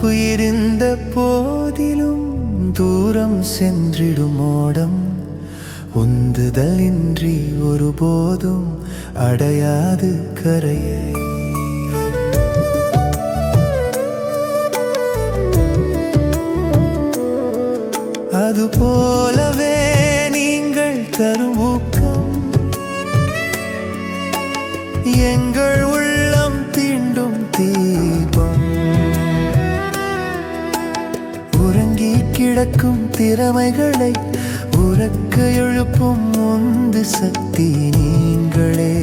துடுப்பு இருந்த போதிலும் தூரம் சென்றிடும் ஓடம் உந்துதலின்றி ஒருபோதும் அடையாது கரையை. அதுபோலவே நீங்கள் தரும் ஊக்கம் எங்கள் உள்ளம் தீண்டும் தீபம். உறங்கி கிடக்கும் திறமைகளை உறக்க எழுப்பும் உந்து சக்தி நீங்களே.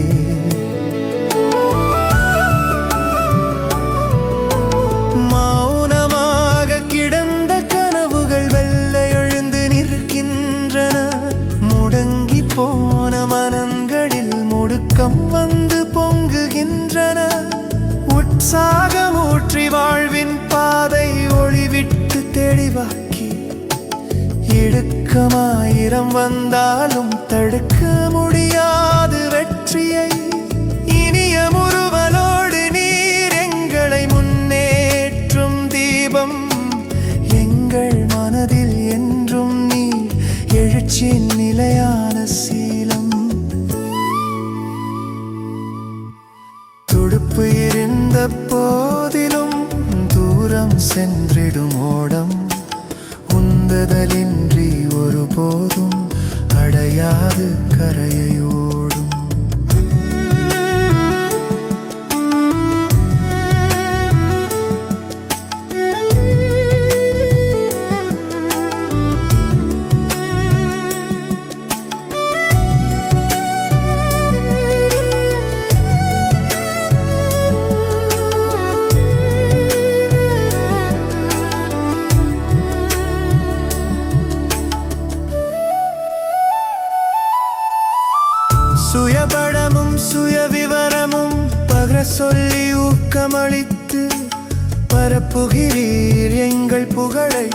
மௌனமாக கிடந்த கனவுகள் வெள்ளை எழுந்து நிற்கின்றன. முடங்கி போன மனங்களில் முடுக்கம் வந்து பொங்குகின்றன. உற்சாகமூற்றி வாழ்வின் பாதை ஒளிவிட்டு தெளிவாக்கி இடுக்கமாயிரம் வந்தாலும் தடுக்க முடியாது வெற்றியை. இனிய முறுவலோடு நீர் எங்களை முன்னேற்றும் தீபம். எங்கள் மனதில் என்றும் நீர் எழுச்சியின் நிலையான சீலம். துடுப்பு இருந்த போதிலும் தூரம் சென்றிடும் ஓடம் உந்துதலின்றி ஒருபோதும் அடையாது கரையோடும். சுயபடமும் சுயவிவரமும் பகர சொல்லி ஊக்கமளித்து பரப்புகிறீர் எங்கள் புகழை.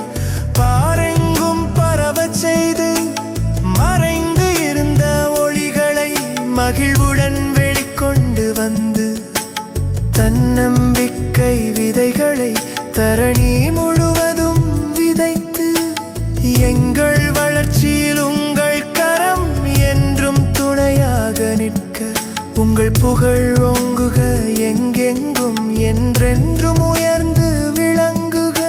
பாரெங்கும் பரவச் செய்து மறைந்து இருந்த ஒளிகளை மகிழ்வுடன் வெளிக்கொண்டு வந்து தன்னம்பிக்கை விதைகளை தரணி முழுவதும் விதைத்து எங்கள் வளர்ச்சியில் உங்கள் கரம் என்றும் துணையாக நிற்க. உங்கள் புகழ் ஓங்குக எங்கெங்கும் என்றென்றும் உயர்ந்து விளங்குக.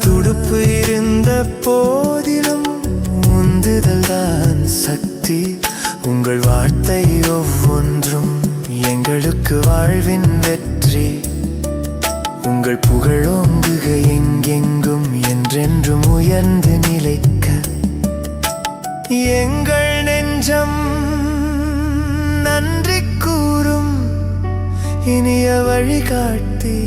துடுப்பு இருந்த போதிலும் உந்துதல்தான் சக்தி. உங்கள் வார்த்தை ஒவ்வொன்றும் எங்களுக்கு வாழ்வின் வெற்றி. உங்கள் புகழ் ஓங்குக எங்கெங்கும் என்றென்றும் உயர்ந்து நிலைக்க. எங்கள் நெஞ்சம் நன்றி கூறும் இனிய வழிகாட்டி.